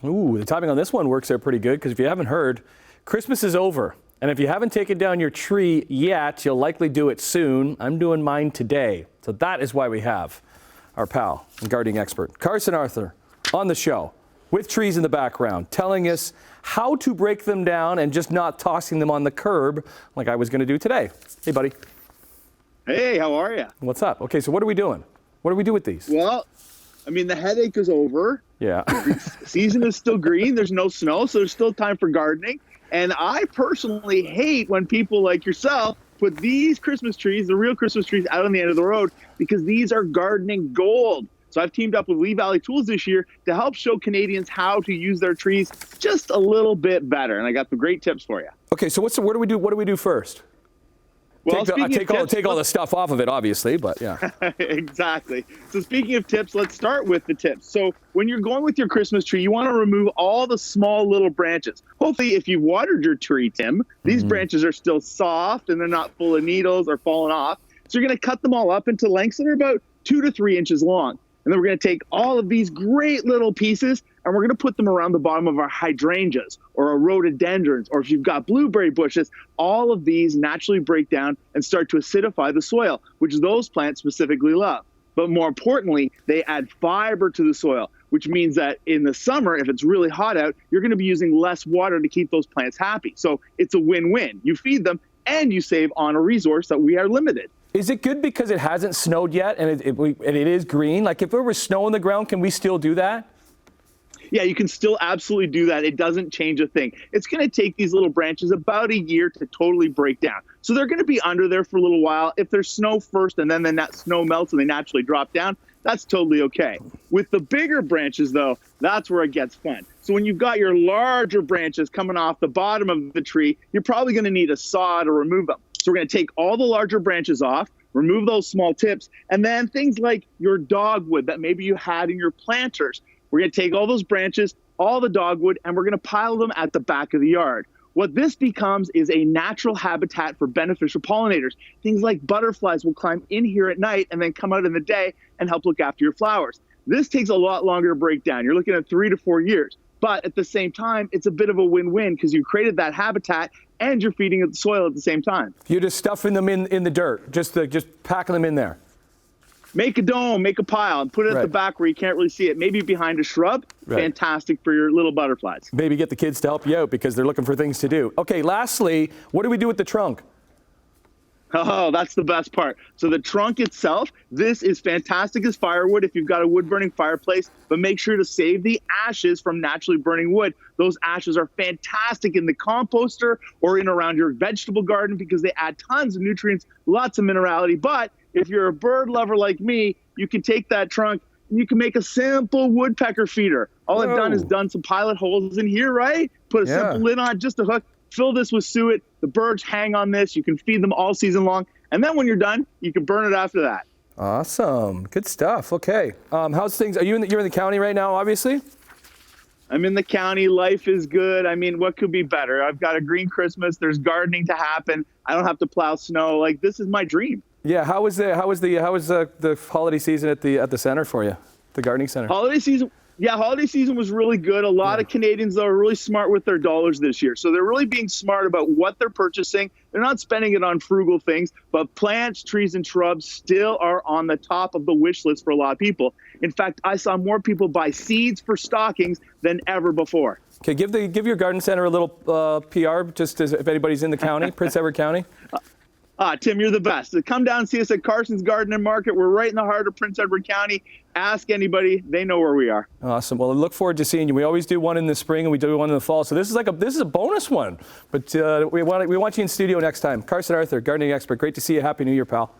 Ooh, the timing on this one works out pretty good because if you haven't heard, Christmas is over. And if you haven't taken down your tree yet, you'll likely do it soon. I'm doing mine today. So that is why we have our pal and gardening expert, Carson Arthur, on the show with trees in the background, telling us how to break them down and just not tossing them on the curb like I was going to do today. Hey, buddy. Hey, how are you? What's up? Okay, so what are we doing? What do we do with these? Well, I mean, the headache is over. Yeah. Season is still green. There's no snow, so there's still time for gardening. And I personally hate when people like yourself put these Christmas trees, the real Christmas trees, out on the end of the road because these are gardening gold. So I've teamed up with Lee Valley Tools this year to help show Canadians how to use their trees just a little bit better. And I got some great tips for you. Okay, so what do we do? What do we do first? Well, take all the stuff off of it, obviously, but yeah. Exactly. So speaking of tips, let's start with the tips. So when you're going with your Christmas tree, you want to remove all the small little branches. Hopefully, if you've watered your tree, Tim, these branches are still soft and they're not full of needles or falling off. So you're going to cut them all up into lengths that are about 2 to 3 inches long. And then we're going to take all of these great little pieces and we're going to put them around the bottom of our hydrangeas or our rhododendrons, or if you've got blueberry bushes, all of these naturally break down and start to acidify the soil, which those plants specifically love. But more importantly, they add fiber to the soil, which means that in the summer, if it's really hot out, you're going to be using less water to keep those plants happy. So it's a win-win. You feed them and you save on a resource that we are limited. Is it good because it hasn't snowed yet and it is green? Like if there was snow on the ground, can we still do that? Yeah, you can still absolutely do that. It doesn't change a thing. It's going to take these little branches about a year to totally break down. So they're going to be under there for a little while. If there's snow first and then that snow melts and they naturally drop down, that's totally okay. With the bigger branches, though, that's where it gets fun. So when you've got your larger branches coming off the bottom of the tree, you're probably going to need a saw to remove them. So we're going to take all the larger branches off, remove those small tips, and then things like your dogwood that maybe you had in your planters. We're going to take all those branches, all the dogwood, and we're going to pile them at the back of the yard. What this becomes is a natural habitat for beneficial pollinators. Things like butterflies will climb in here at night and then come out in the day and help look after your flowers. This takes a lot longer to break down. You're looking at 3 to 4 years. But at the same time, it's a bit of a win-win because you created that habitat and you're feeding the soil at the same time. You're just stuffing them in the dirt, just packing them in there. Make a dome, make a pile, and put it at the back where you can't really see it. Maybe behind a shrub. Fantastic for your little butterflies. Maybe get the kids to help you out because they're looking for things to do. Okay, lastly, what do we do with the trunk? Oh, that's the best part. So the trunk itself, this is fantastic as firewood if you've got a wood-burning fireplace, but make sure to save the ashes from naturally burning wood. Those ashes are fantastic in the composter or in around your vegetable garden because they add tons of nutrients, lots of minerality. But if you're a bird lover like me, you can take that trunk and you can make a simple woodpecker feeder. All I've done is done some pilot holes in here, right? Put a simple lid on, just a hook. Fill this with suet. The birds hang on this. You can feed them all season long. And then when you're done, you can burn it after that. Awesome. Good stuff. Okay. How's things? You're in the county right now, obviously? I'm in the county. Life is good. I mean, what could be better? I've got a green Christmas. There's gardening to happen. I don't have to plow snow. Like, this is my dream. Yeah. How was the holiday season at the center for you, the gardening center? Holiday season was really good. A lot of Canadians, though, are really smart with their dollars this year. So they're really being smart about what they're purchasing. They're not spending it on frugal things, but plants, trees, and shrubs still are on the top of the wish list for a lot of people. In fact, I saw more people buy seeds for stockings than ever before. Okay, give your garden center a little PR, just as if anybody's in the county, Prince Edward County. Tim, you're the best. Come down and see us at Carson's Garden and Market. We're right in the heart of Prince Edward County. Ask anybody. They know where we are. Awesome. Well, I look forward to seeing you. We always do one in the spring and we do one in the fall. So this is a bonus one. But we want you in studio next time. Carson Arthur, gardening expert. Great to see you. Happy New Year, pal.